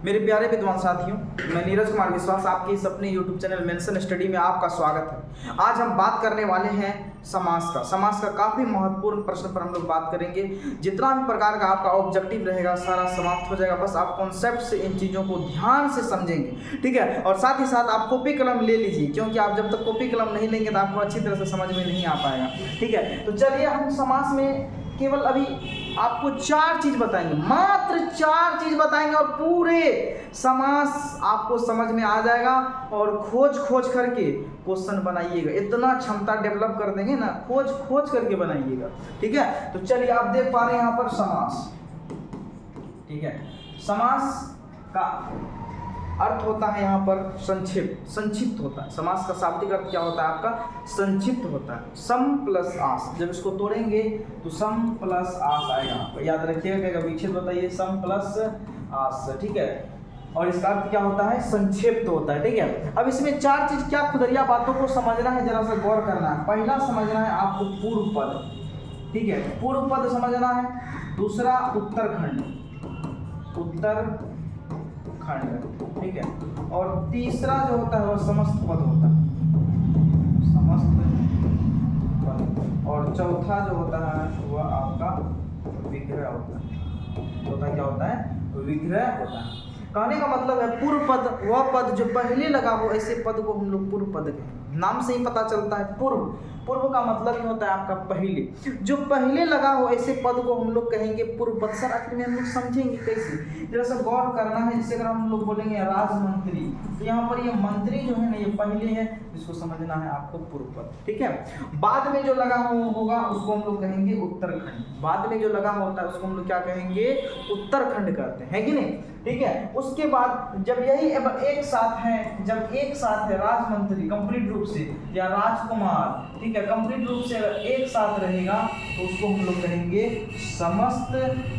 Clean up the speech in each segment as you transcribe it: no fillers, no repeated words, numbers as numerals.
मेरे प्यारे विद्वान साथियों, मैं नीरज कुमार विश्वास आपके इस अपने YouTube चैनल मेंशन स्टडी में आपका स्वागत है। आज हम बात करने वाले हैं समास का काफ़ी महत्वपूर्ण प्रश्न पर हम लोग बात करेंगे। जितना भी प्रकार का आपका ऑब्जेक्टिव रहेगा सारा समाप्त हो जाएगा, बस आप कॉन्सेप्ट से इन चीज़ों को ध्यान से समझेंगे, ठीक है। और साथ ही साथ आप कॉपी कलम ले लीजिए, क्योंकि आप जब तक कॉपी कलम नहीं लेंगे तो आपको अच्छी तरह से समझ में नहीं आ पाएगा, ठीक है। तो चलिए हम समास में केवल अभी आपको 4 चीज बताएंगे, मात्र 4 चीज बताएंगे और पूरे समास आपको समझ में आ जाएगा। और खोज करके क्वेश्चन बनाइएगा, इतना क्षमता डेवलप कर देंगे ना, खोज करके बनाइएगा, ठीक है। तो चलिए आप देख पा रहे हैं यहाँ पर समास, ठीक है। समास का अर्थ होता है यहाँ पर संक्षिप्त होता है। समास का शाब्दिक अर्थ क्या होता है आपका? संक्षिप्त होता है। सम प्लस आस, जब इसको तोड़ेंगे तो सम प्लस आस आएगा, याद रखिएगा। विक्षिप्त बताइए सम प्लस आस, ठीक है। और इसका अर्थ क्या होता है? संक्षिप्त होता है, ठीक है। अब इसमें 4 चीज क्या खुदरिया बातों को समझना है, जरा सा गौर करना है। पहला समझना है आपको पूर्व पद, ठीक है, पूर्व पद समझना है। दूसरा उत्तरखंड, ठीक है। और तीसरा जो होता है वह समस्त पद होता है, समस्त पद। और चौथा जो होता है वह आपका विग्रह होता है। चौथा क्या होता है? विग्रह होता है। कहने का मतलब है पूर्व पद वह पद जो पहले लगा हो, ऐसे पद को हम लोग पूर्व पद कहें। नाम से ही पता चलता है पूर्व का मतलब ही होता है आपका पहले, जो पहले लगा हो ऐसे पद को हम लोग कहेंगे पूर्व पद। सर आखिर में हम लोग समझेंगे कैसे, जरा सा गौर करना है। जैसे अगर हम लोग बोलेंगे राजमंत्री, तो यहाँ पर ये मंत्री जो है ना ये पहले है, इसको समझना है आपको पूर्व पद, ठीक है। बाद में जो लगा होगा उसको हम लोग कहेंगे उत्तरखंड। बाद में जो लगा होता है उसको हम लोग क्या कहेंगे? उत्तरखंड कहते हैं, कि नहीं, ठीक है। उसके बाद जब यही एक साथ है, जब एक साथ है राजमंत्री कंप्लीट रूप से, या राजकुमार, ठीक है, कंप्लीट रूप से एक साथ रहेगा तो उसको हम लोग कहेंगे समस्त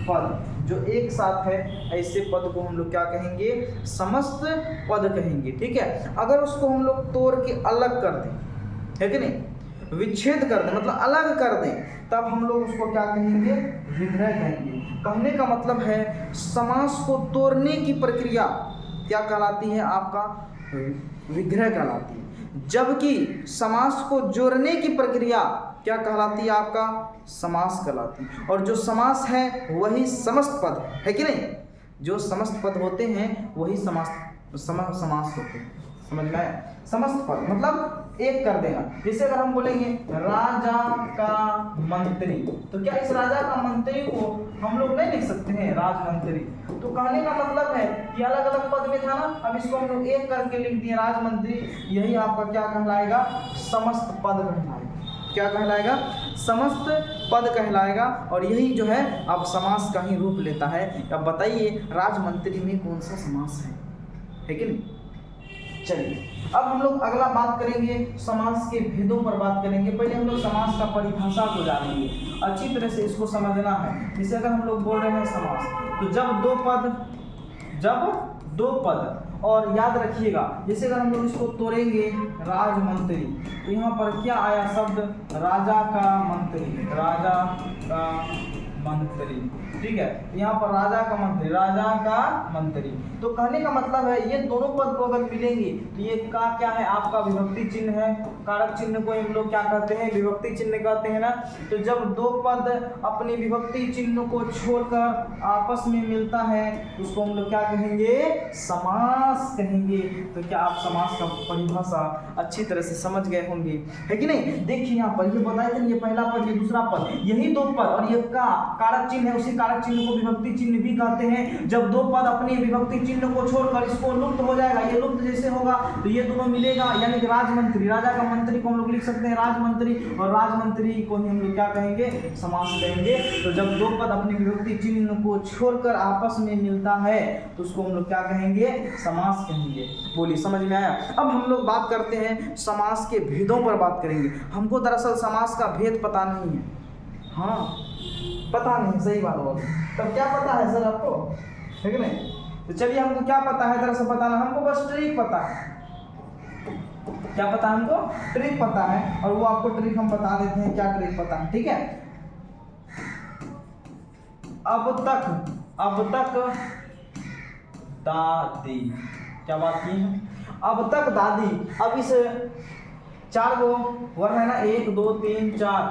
पद। जो एक साथ है ऐसे पद को हम लोग क्या कहेंगे? समस्त पद कहेंगे, ठीक है। अगर उसको हम लोग तोड़ के अलग कर दें, है कि नहीं, विच्छेद कर दें, मतलब अलग कर दें, तब हम लोग उसको क्या कहेंगे? विग्रह कहेंगे। कहने का मतलब है समास को तोड़ने की प्रक्रिया क्या कहलाती है? आपका विग्रह कहलाती है। जबकि समास को जोड़ने की प्रक्रिया क्या कहलाती है? आपका समास कहलाती है। और जो समास है वही समस्त पद है कि नहीं? जो समस्त पद होते हैं वही समास होते हैं, समझ में आया? समस्त पद मतलब एक कर देना। जैसे अगर हम बोलेंगे राजा का मंत्री, तो क्या इस राजा का मंत्री को हम लोग नहीं लिख सकते हैं राजमंत्री? तो कहने का मतलब है कि अलग अलग पद में था ना, अब इसको हम लोग एक करके लिख दिए राजमंत्री। यही आपका क्या कहलाएगा? समस्त पद कहलाएगा। क्या कहलाएगा? समस्त पद कहलाएगा। और यही जो है अब समास का ही रूप लेता है। अब बताइए राजमंत्री में कौन सा समास है कि नहीं? चलिए अब हम लोग अगला बात करेंगे, समास के भेदों पर बात करेंगे। पहले हम लोग समास का परिभाषा को जानेंगे, अच्छी तरह से इसको समझना है। जैसे अगर हम लोग बोल रहे हैं समास, तो जब दो पद, और याद रखिएगा जैसे अगर हम लोग इसको तोड़ेंगे राजमंत्री, तो यहाँ पर क्या आया शब्द? राजा का मंत्री, ठीक है। यहाँ पर राजा का मंत्री। तो कहने का मतलब है ये दोनों पद को अगर मिलेंगे तो ये क्या है? आपका विभक्ति चिन्ह है। कारक चिन्ह को हम लोग क्या कहते हैं? विभक्ति चिन्ह कहते हैं ना। तो जब दो पद अपनी विभक्ति चिन्ह को छोड़कर आपस में मिलता है उसको हम लोग क्या कहेंगे? समास कहेंगे। तो क्या आप समास का परिभाषा अच्छी तरह से समझ गए होंगे, है कि नहीं? देखिए यहाँ पर ये बताए थे, ये पहला पद, ये दूसरा पद, यही दो पद, और ये का कारक चिन्ह है, उसी कारक चिन्ह को विभक्ति चिन्ह भी कहते हैं। जब दो पद अपने विभक्ति चिन्ह को छोड़कर इसको लुप्त हो जाएगा, ये लुप्त जैसे होगा तो ये दोनों मिलेगा, यानी कि राजमंत्री। राजा का मंत्री को हम लोग लिख सकते हैं राजमंत्री, और राजमंत्री को ही हम लोग क्या कहेंगे? समास कहेंगे। तो जब दो पद अपने विभक्ति चिन्ह को छोड़कर आपस में मिलता है तो उसको हम लोग क्या कहेंगे? समास कहेंगे। बोलिए समझ में आया? अब हम लोग बात करते हैं समास के भेदों पर बात करेंगे। हमको दरअसल समास का भेद पता नहीं है, हाँ पता नहीं, सही बात बोल। तब क्या पता है सर आपको, है कि नहीं? तो चलिए हमको क्या पता है, दरअसल पता ना, हमको बस ट्रिक पता है। क्या पता है? हमको ट्रिक पता है, और वो आपको ट्रिक हम बता देते हैं। क्या ट्रिक पता है, ठीक है। अब तक दादी। क्या बात की है? अब तक दादी। अब इस 4 गो वर्ण है ना, 1 2 3 4,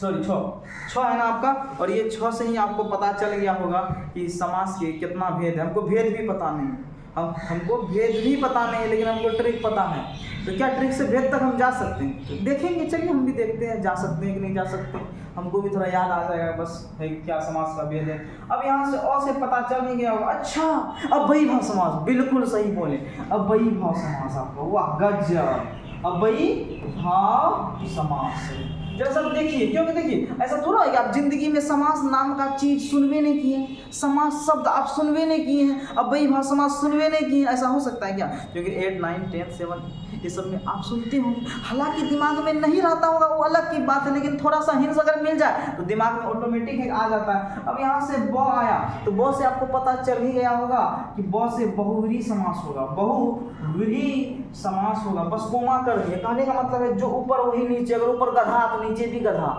सॉरी 6 है ना आपका, और ये 6 से ही आपको पता चल गया होगा कि समास के कितना भेद है। हमको भेद भी पता नहीं, हमको भेद भी पता नहीं, लेकिन हमको ट्रिक पता है। तो क्या ट्रिक से भेद तक हम जा सकते हैं? तो देखेंगे, चलिए हम भी देखते हैं जा सकते हैं कि नहीं जा सकते। हमको भी थोड़ा याद आ जाएगा बस है क्या समास का भेद है। अब यहाँ से अ से पता चल नहीं गया होगा। अच्छा, अव्ययी भाव समास, बिल्कुल सही बोले, अव्ययी भाव समास आपका, वाह गजब, अव्ययी भाव समास। जरा सब देखिए, क्योंकि देखिए ऐसा थोड़ा है कि आप जिंदगी में समास नाम का चीज सुनवे नहीं किए, समास शब्द आप सुनवे नहीं किए हैं, अव्ययी भाव समास सुनवे नहीं किए, ऐसा हो सकता है क्या? क्योंकि 8 9 10 7 ये सब में आप सुनते होंगे, हालांकि दिमाग में नहीं रहता होगा वो अलग की बात है, लेकिन थोड़ा सा हिंस अगर मिल जाए तो दिमाग में ऑटोमेटिक आ जाता है। अब यहाँ से ब आया तो ब से आपको पता चल ही गया होगा कि ब से बहुव्रीहि समास होगा, बहुव्रीहि समास होगा। बस कोमा कर दिए, कहने का मतलब है जो ऊपर वही नीचे, अगर ऊपर गधा तो नीचे भी गधा।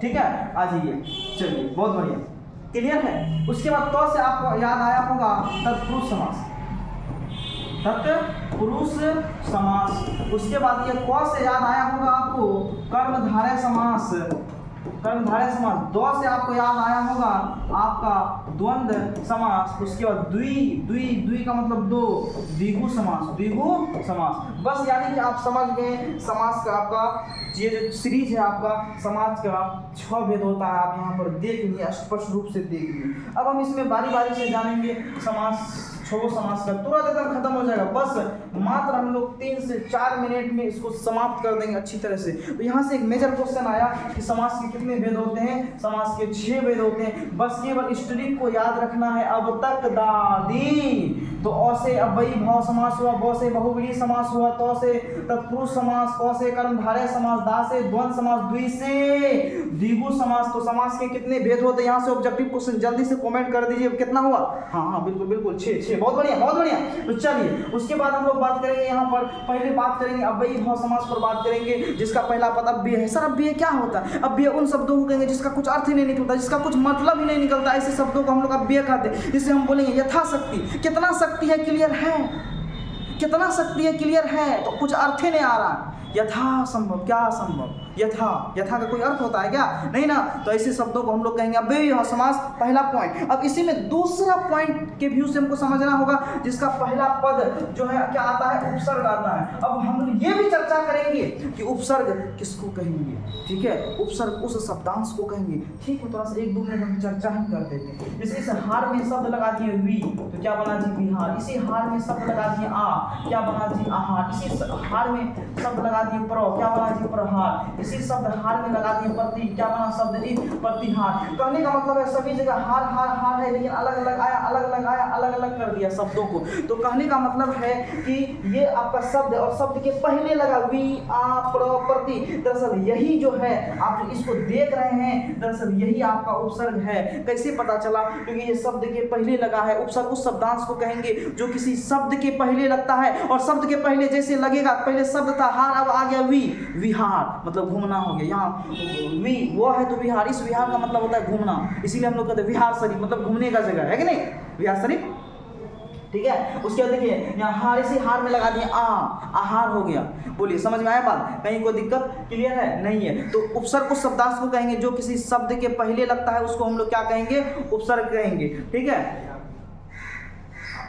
ठीक है, आ जाइए, चलिए बहुत बढ़िया, क्लियर है। उसके बाद तो से आपको याद आया होगा तत्पुरुष समास, तत्पुरुष समास। उसके बाद ये क से याद आया होगा आपको कर्मधारय समास, कर्मधारय समास। दो से आपको याद आया होगा आपका द्वंद्व समास। उसके बाद द्वि का मतलब दो, द्विगु समास, द्विगु समास। बस यानी कि आप समझ गए समास का आपका ये जो सीरीज है आपका समाज का 6 भेद होता है, आप यहाँ पर देख लिए, स्पष्ट रूप से देख लिए। अब हम इसमें बारी बारी से जानेंगे समास, 6 समास का तुरंत एकदम खत्म हो जाएगा। बस मात्र हम लोग 3 से 4 मिनट में इसको समाप्त कर देंगे अच्छी तरह से। तो यहाँ से एक मेजर क्वेश्चन आया कि समास के कितने भेद होते हैं? समास के 6 भेद होते हैं। बस केवल इस ट्रिक को याद रखना है। अब तक दादी, तो अ से अव्ययी भाव समास हुआ, ब से बहुव्रीहि समास हुआ, त से तत्पुरुष समास, क से कर्मधारय समास, दा से द्वंद्व समास, द्वि से द्विगु समास। तो समास के कितने भेद होते हैं? यहाँ से ऑब्जेक्टिव क्वेश्चन जल्दी से कमेंट कर दीजिए कितना हुआ। हाँ बिल्कुल बिल्कुल 6, बहुत बढ़िया बहुत बढ़िया। तो चलिए उसके बाद हम लोग बात करेंगे, यहाँ पर पहले बात करेंगे अव्ययी भाव समास पर बात करेंगे, जिसका पहला पद अव्यय है। सर अव्यय क्या होता है? अव्यय उन शब्दों को कहेंगे जिसका कुछ अर्थ ही नहीं निकलता, जिसका कुछ मतलब ही नहीं निकलता, ऐसे शब्दों को हम लोग अव्यय कहते हैं। जिसे हम बोलेंगे यथाशक्ति। कितना शक्ति है? क्लियर है? कितना शक्ति है? क्लियर है? तो कुछ अर्थ ही नहीं आ रहा। यथा संभव, क्या संभव? यथा का कोई अर्थ होता है क्या? नहीं ना। तो ऐसे शब्दों को हम लोग कहेंगे अव्ययी भाव समास, पहला पॉइंट। अब इसी में दूसरा पॉइंट के व्यू से हमको समझना होगा, जिसका पहला पद जो है क्या आता है? उपसर्ग आता है। अब हम ये भी चर्चा करेंगे कि उपसर्ग किसको कहेंगे, ठीक है? उपसर्ग उस शब्दांश को कहेंगे, ठीक है? थोड़ा सा 1 2 मिनट हम चर्चा ही कर देते हैं। जैसे इस हार में शब्द लगा दिए वी, तो क्या बना जी? विहार। इसी हार में शब्द लगा दिए आ, क्या बना जी? आहार। इसी हार में शब्द लगा दिए प्र, क्या बना जी? प्रहार। इसी शब्द हार में लगा दिए प्रति, क्या बना शब्द जी? प्रतिहार। कहने का मतलब है सभी जगह हार हार हार है, लेकिन अलग अलग आया, अलग अलग आया, अलग अलग कर दिया शब्दों को। तो कहने का मतलब है कि ये आपका शब्द और शब्द के पहले लगा वी, आ, प्र, प्रति। दरअसल यही जो है आप जो इसको देख रहे हैं, दरअसल यही आपका उपसर्ग है। कैसे पता चला? क्योंकि ये शब्द के पहले लगा है। उपसर्ग उस शब्दांश को कहेंगे जो किसी शब्द के पहले लगता है, और शब्द के पहले जैसे लगेगा, पहले शब्द था हार, अब आ गया वी, विहार मतलब घूमना हो गया। यहाँ वी वो है तो विहार, इस विहार का मतलब होता है घूमना, इसीलिए हम लोग कहते हैं विहार शरीफ, मतलब घूमने का जगह है कि नहीं? विहार शरीफ, ठीक है? उसके बाद देखिए यहाँ हार, इसी हार में लगा दिए आ, आहार हो गया। बोलिए समझ में आया बात? कहीं कोई दिक्कत? क्लियर है? नहीं है। तो उपसर्ग उस शब्दांश को कहेंगे जो किसी शब्द के पहले लगता है, उसको हम लोग क्या कहेंगे? उपसर्ग कहेंगे, ठीक है?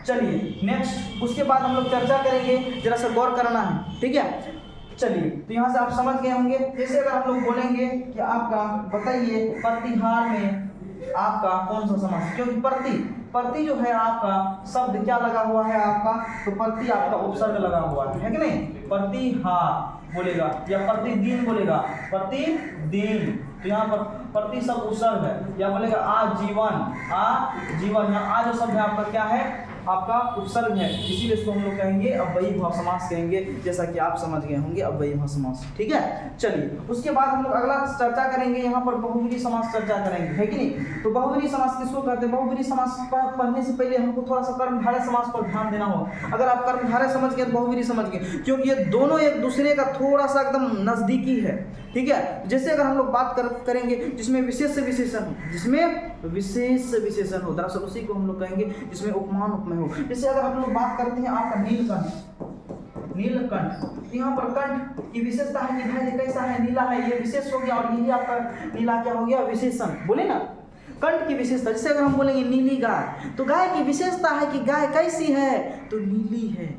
चलिए नेक्स्ट, उसके बाद हम लोग चर्चा करेंगे, जरा सा गौर करना है, ठीक है? चलिए तो यहाँ से आप समझ गए होंगे। जैसे अगर हम लोग बोलेंगे कि आपका बताइए प्रतिहार में आपका कौन सा समास, क्योंकि प्रति जो है आपका शब्द क्या लगा हुआ है आपका? तो प्रति आपका उपसर्ग लगा हुआ है कि नहीं? प्रतिहार बोलेगा या प्रतिदिन बोलेगा, प्रतिदिन। तो यहाँ पर प्रति शब्द उपसर्ग है, या बोलेगा आजीवन। यहाँ आ जो शब्द है आपका क्या है? आपका उपसर्ग है, इसीलिए इसको हम लोग कहेंगे अव्ययी भाव समास कहेंगे, जैसा कि आप समझ गए होंगे अव्ययी भाव समास, ठीक है? चलिए उसके बाद हम लोग अगला चर्चा करेंगे, यहाँ पर बहुव्रीहि समास चर्चा करेंगे, है कि नहीं? तो बहुव्रीहि समास किसको कहते हैं? बहुव्रीहि समास पढ़ने से पहले हमको थोड़ा सा कर्मधारय समास पर ध्यान देना होगा। अगर आप कर्मधारय समझ गए तो बहुव्रीहि समझ गए, क्योंकि ये दोनों एक दूसरे का थोड़ा सा एकदम नजदीकी है, ठीक है? जैसे अगर हम लोग बात करेंगे जिसमें विशेष से विशेषण, जिसमें विशेष विशेषण हो, दरअसल उसी को हम लोग कहेंगे जिसमें उपमान उपमेय हो। जैसे अगर हम लोग बात करते हैं आपका नीलकंठ, नीलकंठ, यहाँ पर कंठ की विशेषता है कि भाई कैसा है, नीला है, ये विशेष हो गया, और यही आपका नीला क्या हो गया, विशेषण। बोले ना कंठ की विशेषता। जैसे अगर हम बोलेंगे नीली गाय, तो गाय की विशेषता है कि गाय कैसी है, तो नीली है।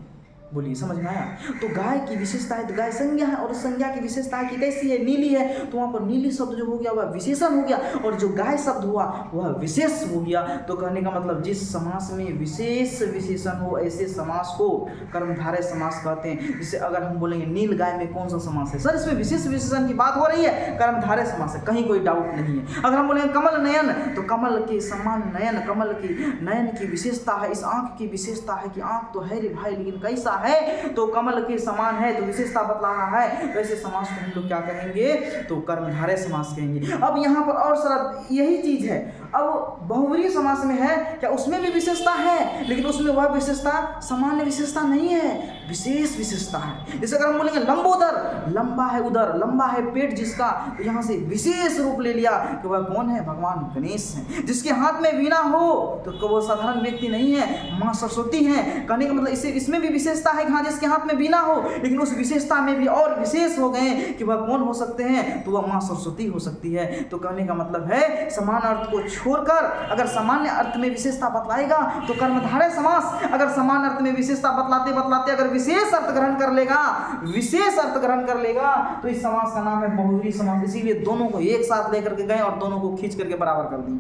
बोलिए समझ में आया। तो गाय की विशेषता है तो गाय संज्ञा है, और संज्ञा की विशेषता है कि कैसी है, नीली है। तो वहाँ पर नीली शब्द जो हो गया वह विशेषण हो गया, और जो गाय शब्द हुआ वह विशेष हो गया। तो कहने का मतलब जिस समास में विशेष विशेषण हो ऐसे समास को कर्मधारय समास कहते हैं। जैसे अगर हम बोलेंगे नील गाय में कौन सा समास है, सर इसमें विशेष विशेषण की बात हो रही है, कर्मधारय समास है, कहीं कोई डाउट नहीं है। अगर हम बोलेंगे कमल नयन, तो कमल के समान नयन, कमल की नयन की विशेषता है, इस आंख की विशेषता है कि आंख तो है रे भाई लेकिन कैसा है, तो कमल के समान है, तो विशेषता बतला रहा है। वैसे समास को हम लोग क्या कहेंगे, तो कर्मधारय समास कहेंगे। अब यहाँ पर और सारा यही चीज है। अब बहुब्रीहि समास में है क्या, उसमें भी विशेषता है, लेकिन उसमें वह विशेषता सामान्य विशेषता नहीं है, विशेष विशेषता है। जैसे अगर हम बोलेंगे लंबोदर, लंबा है उदर, लंबा है पेट जिसका, तो यहाँ से विशेष रूप ले लिया कि वह कौन है, भगवान गणेश है। जिसके हाथ में वीणा हो, तो वो साधारण व्यक्ति नहीं है, माँ सरस्वती है। कहने का मतलब इसमें भी विशेषता है कि हाँ जिसके हाथ में वीणा हो, लेकिन उस विशेषता में भी और विशेष हो गए कि वह कौन हो सकते हैं, तो वह माँ सरस्वती हो सकती है। तो कहने का मतलब है समान अर्थ को छोड़कर अगर सामान्य अर्थ में विशेषता बतलाएगा तो कर्मधारय समास, अगर समान अर्थ में विशेषता बतलाते बतलाते अगर विशेष अर्थ ग्रहण कर लेगा, विशेष अर्थ ग्रहण कर लेगा, तो इस समास का नाम है बहुब्रीहि समास। इसीलिए दोनों को एक साथ लेकर के गए और दोनों को खींच करके बराबर कर दिए।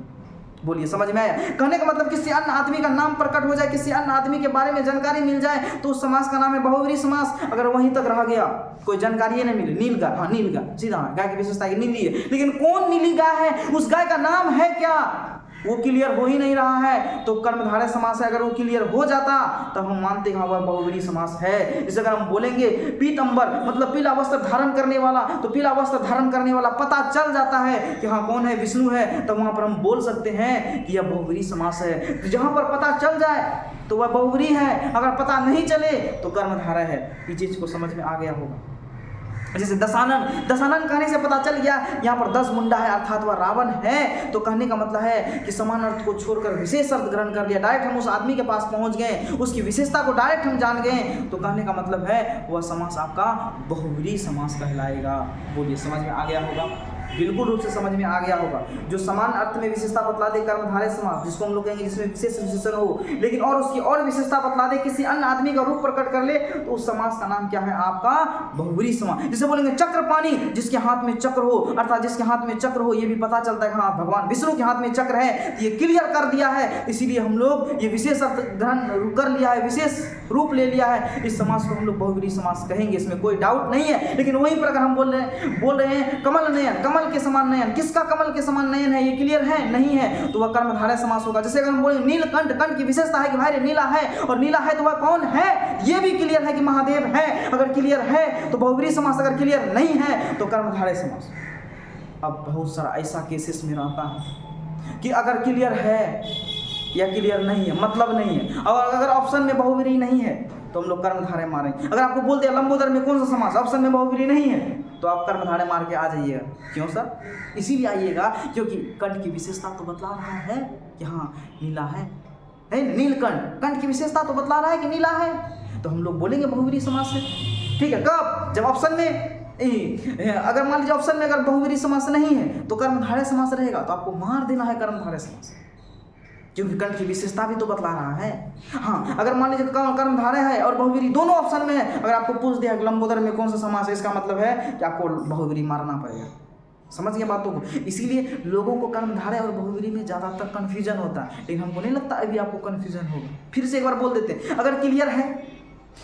बोलिए समझ में आया। कहने का मतलब किसी अन्य आदमी का नाम प्रकट हो जाए, किसी अन्य आदमी के बारे में जानकारी मिल जाए, तो उस समास का नाम है बहुब्रीहि समास। अगर वहीं तक रह गया, कोई जानकारी नहीं मिले, नील गाय, हाँ नील गाय सीधा, गाय की विशेषता है नीली है, लेकिन कौन नीली गाय है, उस गाय का नाम है क्या, वो क्लियर हो ही नहीं रहा है, तो कर्मधारय समास है। अगर वो क्लियर हो जाता तब हम मानते हैं वह बहुब्रीहि समास है। जैसे अगर हम बोलेंगे पीतंबर मतलब पीला वस्त्र धारण करने वाला, तो पीला वस्त्र धारण करने वाला पता चल जाता है कि हाँ कौन है, विष्णु है, तो वहां पर हम बोल सकते हैं कि यह बहुब्रीहि समास है। तो जहां पर पता चल जाए तो वह बहुब्रीहि है, अगर पता नहीं चले तो कर्मधारय है। ये चीज को समझ में आ गया होगा। जैसे दशानन, दशानन कहने से पता चल गया यहाँ पर 10 मुंडा है अर्थात वह रावण है। तो कहने का मतलब है कि समान अर्थ को छोड़कर विशेष अर्थ ग्रहण कर लिया, डायरेक्ट हम उस आदमी के पास पहुंच गए, उसकी विशेषता को डायरेक्ट हम जान गए, तो कहने का मतलब है वह समास आपका बहुब्रीहि समास कहलाएगा। बोलिए समझ में आ गया होगा, बिल्कुल रूप से समझ में आ गया होगा। जो समान अर्थ में विशेषता बतला दे कर्मधारय समास, जिसको हम लोग कहेंगे जिसमें विशेष विशेषण हो, लेकिन और उसकी और विशेषता बतला दे, किसी अन्य आदमी का रूप प्रकट कर ले, तो उस समास का नाम क्या है आपका बहुब्रीहि समास। जैसे बोलेंगे चक्रपाणी, जिसके हाथ में चक्र हो, अर्थात जिसके हाथ में चक्र हो ये भी पता चलता है हाँ भगवान विष्णु के हाथ में चक्र है, ये क्लियर कर दिया है, इसीलिए हम लोग ये विशेष अर्थ ग्रहण कर लिया है, विशेष रूप ले लिया है। इस समास को हम लोग बहुब्रीहि समास कहेंगे, इसमें कोई डाउट नहीं है। लेकिन वहीं पर अगर हम बोल रहे हैं कमल नयन, कमल के समान नयन, किसका कमल के समान नयन है, ये क्लियर है नहीं है, तो वह कर्मधारय समास होगा। जैसे अगर हम बोले नीलकंठ, कंठ की विशेषता है कि भाई नीला है, और नीला है तो वह कौन है, ये भी क्लियर है कि महादेव है, अगर क्लियर है तो बहुब्रीहि समास, अगर क्लियर नहीं है तो कर्मधारय समास। अब बहुत सारा ऐसा केसेस में रहता है कि अगर क्लियर है या क्लियर नहीं है, मतलब नहीं है, और अगर ऑप्शन में बहुब्रीहि नहीं है तो हम लोग कर्मधारय मारेंगे। अगर आपको बोलते हैं लंबोदर में कौन सा समास, ऑप्शन में बहुब्रीहि नहीं है, तो आप कर्मधारय मार के आ जाइएगा। क्यों सर, इसीलिए आइएगा क्योंकि कंठ की विशेषता तो बतला रहा है कि हाँ नीला है नीलकंठ, कंठ की विशेषता तो बतला रहा है कि नीला है, तो हम लोग बोलेंगे बहुब्रीहि समास है। ठीक है, कब, जब ऑप्शन में अगर मान लीजिए ऑप्शन में अगर बहुब्रीहि समास नहीं है तो कर्मधारय समास रहेगा, तो आपको मार देना है कर्मधारय समास, क्योंकि कंठ की विशेषता भी तो बतला रहा है। हाँ, अगर मान लीजिए कर्मधारय है और बहुब्रीहि दोनों ऑप्शन में है, अगर आपको पूछ दिया लंबोदर में कौन सा समास है, इसका मतलब है कि आपको बहुब्रीहि मारना पड़ेगा। समझ गए बातों को। इसीलिए लोगों को कर्मधारय और बहुब्रीहि में ज़्यादातर कन्फ्यूजन होता है, लेकिन हमको नहीं लगता अभी आपको कन्फ्यूजन होगा। फिर से एक बार बोल देते हैं, अगर क्लियर है,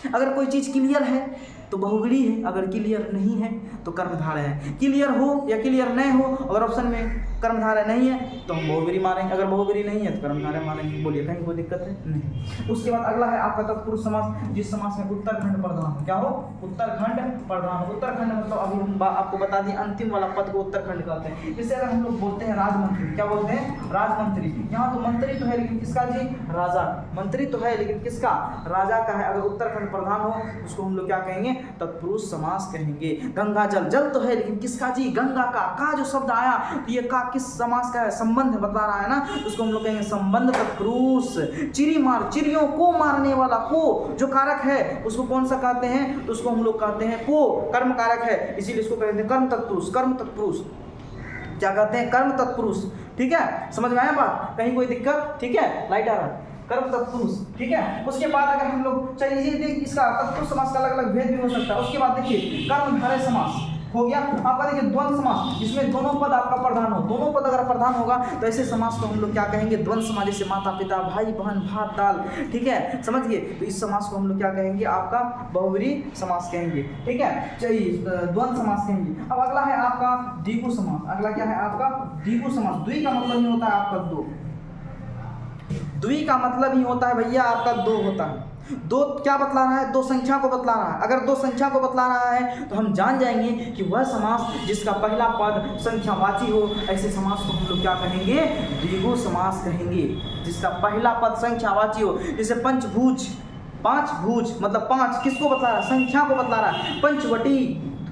अगर कोई चीज़ क्लियर है तो बहुब्रीहि है, अगर क्लियर नहीं है तो कर्मधारय है। क्लियर हो या क्लियर नहीं हो, अगर ऑप्शन में कर्मधारय नहीं है तो हम बहुब्रीहि मारेंगे, अगर बहुब्रीहि नहीं है तो कर्मधारय मारेंगे। बोलिए कहीं कोई दिक्कत है नहीं। उसके बाद अगला है आपका तत्पुरुष समास, जिस समास में उत्तरखंड प्रधान, क्या हो, उत्तरखंड प्रधान। उत्तरखंड मतलब अभी हम आपको बता दिए अंतिम वाला पद को उत्तरखंड कहते हैं। जैसे अगर हम लोग बोलते हैं राजमंत्री, क्या बोलते हैं, राजमंत्री। यहाँ तो मंत्री तो है लेकिन किसका जी, राजा, मंत्री तो है लेकिन किसका, राजा का है। अगर उत्तरखंड प्रधान हो उसको हम लोग क्या कहेंगे, तत्पुरुष समास कहेंगे। गंगा जल, जल तो है लेकिन किसका जी, गंगा का जो शब्द आया तो ये का किस समास का है, संबंध बता रहा है ना, उसको हम लोग कहेंगे संबंध तत्पुरुष। चिड़ी मार, चिड़ियों को मारने वाला को जो कारक है उसको कौन सा कहते हैं, तो उसको हम लोग कहते हैं को, कर्म कारक है, इसीलिए इसको कहते हैं कर्म तत्पुरुष। कर्म तत्पुरुष क्या कहते हैं, कर्म तत्पुरुष। ठीक है, समझ में आया बात, कहीं कोई दिक्कत? ठीक है, लाइट आ रहा है, कर्म तत्पुरुष। ठीक है, उसके बाद अगर हम लोग चलिए देख इसका तत्पुरुष समास का अलग अलग भेद भी हो सकता है। उसके बाद देखिए कर्मधारय समास हो गया आपका। देखिए द्वंद्व समास, जिसमें दोनों पद आपका प्रधान हो, दोनों पद अगर प्रधान होगा तो ऐसे समास को हम लोग क्या कहेंगे, द्वंद्व समास। जैसे माता पिता, भाई बहन, भात दाल, ठीक है, समझ गए, तो इस समास को हम लोग क्या कहेंगे, आपका बहुव्रीहि समास कहेंगे। ठीक है, चलिए द्वंद्व समास कहेंगे। अब अगला है आपका द्विगु समास। अगला क्या है आपका, द्विगु समास। द्वि का मतलब ही होता है आपका दो, द्वि का मतलब ही होता है भैया आपका दो होता है। दो क्या बतला रहा है, दो संख्या को बतला रहा है। अगर दो संख्या को बतला रहा है तो हम जान जाएंगे कि वह समास जिसका पहला पद संख्यावाची हो, ऐसे समास को हम लोग क्या कहेंगे, द्विगु समास कहेंगे। जिसका पहला पद संख्यावाची हो, जैसे पंचभुज, पांच भुज मतलब पांच, किसको बतला रहा है, संख्या को बतला रहा है। पंचवटी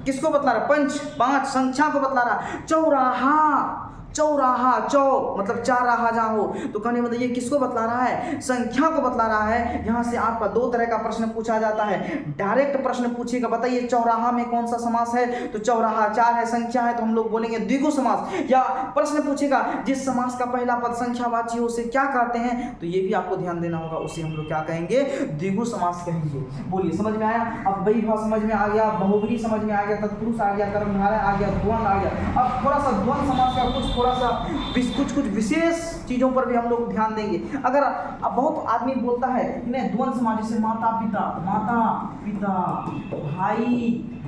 किसको बतला रहा है, पंच, पांच संख्या को बतला रहा है। चौराहा, चौराहा, चौ मतलब चार राहा जहाँ हो, तो कहने मतलब ये किसको बतला रहा है, संख्या को बतला रहा है। यहाँ से आपका दो तरह का प्रश्न पूछा जाता है। डायरेक्ट प्रश्न पूछेगा, बताइए चौराहा में कौन सा समास है, तो चौराहा चार है, संख्या है, तो हम लोग बोलेंगे द्विगु समास। या प्रश्न पूछेगा जिस समास का पहला पद संख्यावाची हो उसे क्या कहते हैं, तो ये भी आपको ध्यान देना होगा, उसे हम लोग क्या कहेंगे, द्विगु समास कहेंगे। बोलिए समझ में आया? अब वैभव समझ में आ गया, बहुव्रीहि समझ में आ गया, तत्पुरुष आ गया, कर्मधारय आ गया, द्वंद्व आ गया। अब थोड़ा सा द्वंद्व समास का थोड़ा सा कुछ विशेष चीजों पर भी हम लोग ध्यान देंगे। अगर अब बहुत आदमी बोलता है नहीं द्वंद्व समास, जैसे माता पिता, भाई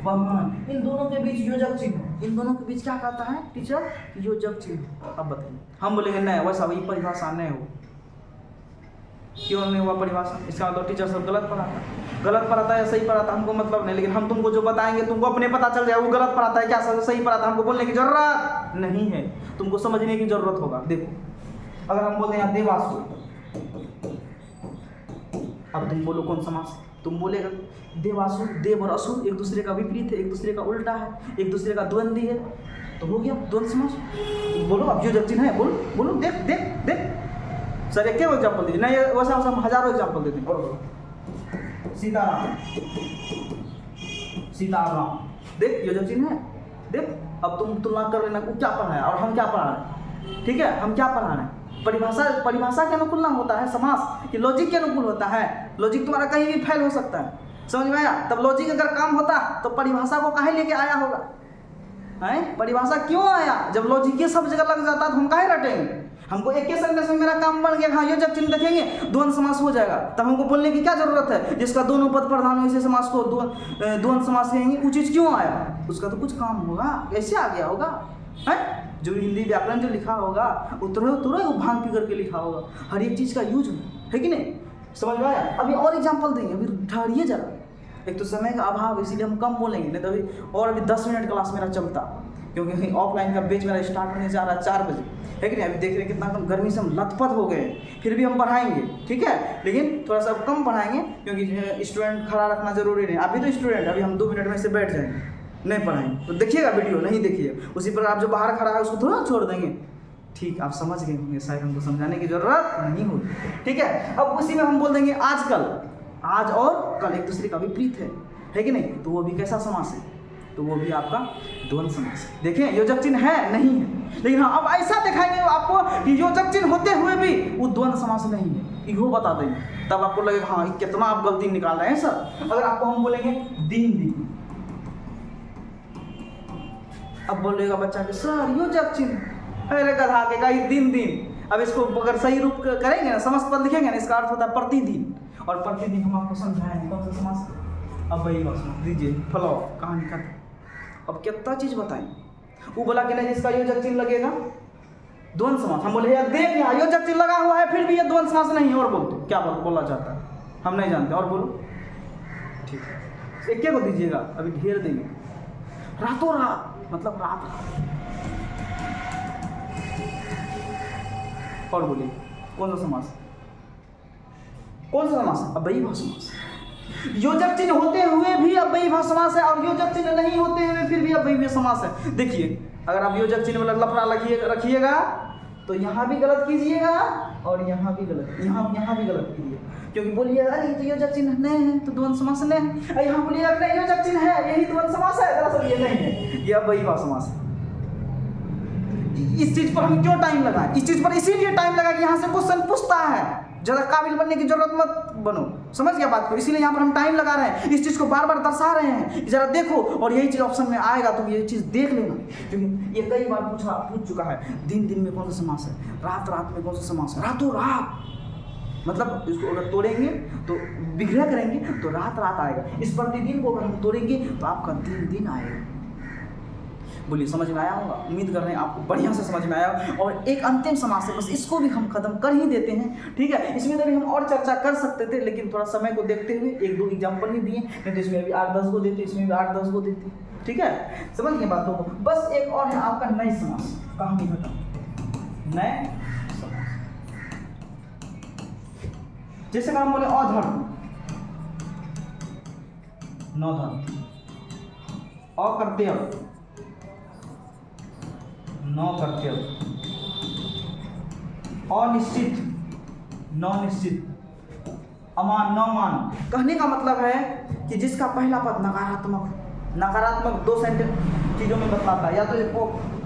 बहन, इन दोनों के बीच योजक चिन्ह, इन दोनों के बीच क्या कहता है टीचर, योजक चिन्ह। अब बताइए, हम बोलेंगे नहीं वैसा वही परिभाषा नहीं हो, क्यों नहीं हुआ परिभाषा, इसका मतलब टीचर सब गलत पढ़ाता है या सही पढ़ाता है हमको मतलब नहीं, लेकिन हम तुमको जो बताएंगे तुमको अपने पता चल जाए वो गलत पढ़ाता है क्या सही पढ़ाता है, हमको बोलने की जरूरत नहीं है, तुमको समझने की जरूरत होगा। देखो अगर हम बोलते हैं देवासुर, अब तुम बोलो कौन समास, तुम बोलेगा देवासुर, देव और असुर एक दूसरे का विपरीत है, एक दूसरे का उल्टा है, एक दूसरे का द्वंद्वी है, तो हो गया द्वंद्व समास। बोलो अब जो जब चिन्ह है बोलो देख सर एक एग्जाम्पल दीजिए, नहीं वैसा हम हजारों एग्जाम्पल देते हैं। बोलो सीताराम देख योजक चिन्ह है, देख अब तुम तुलना कर लेना वो क्या पढ़ा है और हम क्या पढ़ा रहे हैं। ठीक है, हम क्या पढ़ा रहे हैं, परिभाषा के अनुकूल ना होता है समास, कि लॉजिक के अनुकूल होता है। लॉजिक तुम्हारा कहीं भी फेल हो सकता है, समझ में आया? तब लॉजिक अगर काम होता तो परिभाषा को काहे लेके आया होगा, है परिभाषा क्यों आया? जब लॉजिक ये सब जगह लग जाता तो हम काहे रटेंगे? हमको एक के सेंटेंस में मेरा काम बन गया, हाँ योजक चिन्ह देखेंगे द्वंद्व समास हो जाएगा, तब हमको बोलने की क्या जरूरत है, जिसका दोनों पद प्रधान हो ऐसे समास को द्वंद्व समास कहेंगे। वो चीज क्यों आया, उसका तो कुछ काम होगा, कैसे आ गया होगा, है जो हिंदी व्याकरण जो लिखा होगा तुरंत वो भांग पी करके लिखा होगा, हर एक चीज का यूज है कि नहीं, समझ में आया? अभी और एग्जाम्पल देंगे, अभी ठहरिए जरा, एक तो समय का अभाव इसीलिए हम कम बोलेंगे, नहीं तो अभी और अभी 10 मिनट क्लास मेरा चलता, क्योंकि ऑफलाइन का बैच मेरा स्टार्ट होने जा रहा है 4 बजे, है कि नहीं? अभी देख रहे हैं कितना कम गर्मी से हम लथपथ हो गए, फिर भी हम पढ़ाएंगे, ठीक है, लेकिन थोड़ा सा कम पढ़ाएंगे क्योंकि स्टूडेंट खड़ा रखना जरूरी नहीं। अभी तो स्टूडेंट अभी हम 2 मिनट में से बैठ जाएंगे, नहीं पढ़ाएंगे, तो देखिएगा वीडियो, नहीं देखिए उसी पर आप जो बाहर खड़ा है उसको थोड़ा छोड़ देंगे, ठीक आप समझ गए होंगे, शायद हमको समझाने की जरूरत नहीं होगी, ठीक है। अब उसी में हम बोल देंगे आजकल, आज और कल एक दूसरे का विपरीत है कि नहीं, तो वो भी कैसा समास है, तो वो भी आपका द्वंद्व समास है। देखें योजक चिन्ह है नहीं है, लेकिन हाँ अब ऐसा दिखाएंगे आपको कि योजक चिन्ह होते हुए भी वो द्वंद्व समास नहीं है, इहो बता देंगे, तब आपको लगेगा हाँ कितना आप गलती निकाल रहे हैं सर। अगर आपको हम बोलेंगे दिन, अब बोलेगा बच्चा कि सर योजक चिन्ह, अरे गधा के कहीं दिन, अब इसको अगर सही रूप करेंगे ना, समस्त पद लिखेंगे ना, इसका अर्थ होता है प्रतिदिन, और प्रतिदिन हम आपको समझाएंगे कौन सा समास। अब वही बात दीजिए फॉलो कहानी खत्म। अब कितना चीज बताएं, वो बोला कि नहीं जिसका योजक चिन्ह लगेगा द्वंद्व समास, हम बोले यार देख यहाँ योजक चिन्ह लगा हुआ है फिर भी ये द्वंद्व समास नहीं है, और बोल दो क्या बोला जाता है, हम नहीं जानते, और बोलो ठीक है, एक को दीजिएगा, अभी ढेर देंगे, रातों रात मतलब रात, और बोलिए कौन सा समास, अब वही समास, योजक चिन्ह होते हुए भी अव्ययी भाव समास है और योजक चिन्ह नहीं होते हुए फिर भी अव्ययी भाव समास है। देखिए अगर आप योजक चिन्ह वाला लफड़ा रखिएगा तो यहाँ भी गलत कीजिएगा और यहाँ भी गलत, यहाँ भी गलत कीजिए, क्योंकि बोलिएगा अरे तो योजक चिन्ह नहीं है तो द्वंद्व समास नहीं है, यहाँ बोलिएगा नहीं योजक चिन्ह है यही द्वंद्व समास है, दरअसल ये नहीं है, ये अव्ययी भाव समास है। इस चीज पर हम क्यों टाइम लगाएं? इस चीज पर इसीलिए टाइम लगा कि यहाँ से क्वेश्चन पूछता है, ज़्यादा काबिल बनने की जरूरत मत बनो, समझ गया बात को, इसीलिए यहाँ पर हम टाइम लगा रहे हैं, इस चीज़ को बार बार दर्शा रहे हैं, जरा देखो और यही चीज़ ऑप्शन में आएगा तो ये चीज़ देख लेना, क्योंकि ये कई बार पूछ चुका है। दिन दिन में कौन सा समास है, रात रात में कौन सा समास है, रातों रात, मतलब इसको अगर तोड़ेंगे तो विग्रह करेंगे तो रात रात आएगा, इस प्रतिदिन को अगर हम तोड़ेंगे तो आपका दिन दिन आएगा। बोलिए समझ में आया होगा, उम्मीद कर रहे हैं आपको बढ़िया से समझ में आया। और एक अंतिम समास है, बस इसको भी हम खत्म कर ही देते हैं, ठीक है। इसमें तो भी हम और चर्चा कर सकते थे, लेकिन थोड़ा समय को देखते हुए एक दो एग्जाम्पल ही दिए, नहीं तो इसमें भी 8-10 को देते, इसमें भी 8-10 को देते, ठीक है। समझ गए बातों को। बस एक और है आपका नए समास, कहानी खत्म। नए समास जैसे हम बोले अधर्म, नौधर्म, अकर्तव्य, नौ कर्तव्य, अनिश्चित, नौ निश्चित, अमान, नौ मान। कहने का मतलब है कि जिसका पहला पद नकारात्मक 2 सेंटेंस चीजों में बतलाता है, या तो इसको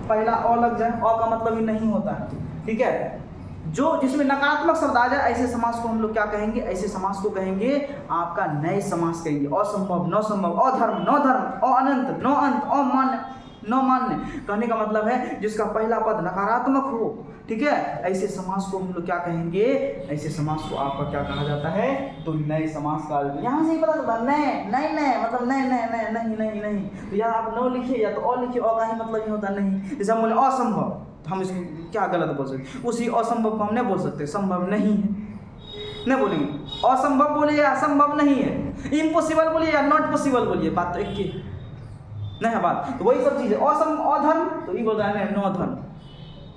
पहला अ लग जाए, अ का मतलब ही नहीं होता है, ठीक है। जो जिसमें नकारात्मक शब्द आ जाए ऐसे समास को हम लोग क्या कहेंगे, ऐसे समास को कहेंगे आपका नए समास कहेंगे। असंभव, नौ संभव, अधर्म, नौ धर्म, अनंत, नौ अंत, अमान्य, नौ मान्य। कहने का मतलब है जिसका पहला पद नकारात्मक हो, ठीक है, ऐसे समास को हम लोग क्या कहेंगे, ऐसे समास को आपका क्या कहा जाता है, तो नए समास का। यहाँ से ही पता चलता नए, नए नए मतलब नए नए नए, नहीं नहीं नहीं, तो यहाँ आप नौ लिखिए या तो अ लिखिए, अ का ही मतलब ही होता नहीं। जैसे हम बोले असंभव, तो हम इसको क्या गलत बोल सकते, उसी असंभव को हम नहीं बोल सकते, संभव नहीं है, नहीं बोलेंगे। असंभव बोलिए या असंभव नहीं है, इम्पॉसिबल बोलिए या नॉट पॉसिबल बोलिए, बात तो एक ही नहीं है बात। तो वही सब चीज़ है, अधर्म तो ये बोल रहा है नौ धर्म,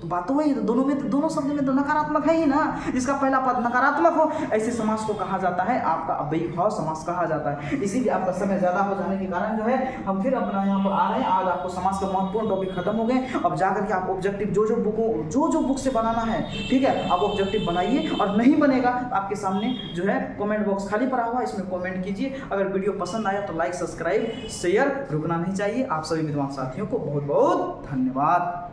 तो बात तो वही, तो दोनों में, दोनों शब्द में तो नकारात्मक है ही ना। जिसका पहला पद नकारात्मक हो ऐसे समास को कहा जाता है आपका अव्ययी भाव समास कहा जाता है। इसीलिए आपका समय ज़्यादा हो जाने के कारण जो है हम फिर अपना यहाँ पर आ रहे हैं। आज आपको समास का महत्वपूर्ण टॉपिक खत्म हो गए। अब जाकर के आप ऑब्जेक्टिव जो बुक से बनाना है, ठीक है, आप ऑब्जेक्टिव बनाइए, और नहीं बनेगा आपके सामने जो है कमेंट बॉक्स खाली पड़ा हुआ, इसमें कमेंट कीजिए। अगर वीडियो पसंद आया तो लाइक, सब्सक्राइब, शेयर रुकना नहीं चाहिए। आप सभी विद्वान साथियों को बहुत बहुत धन्यवाद।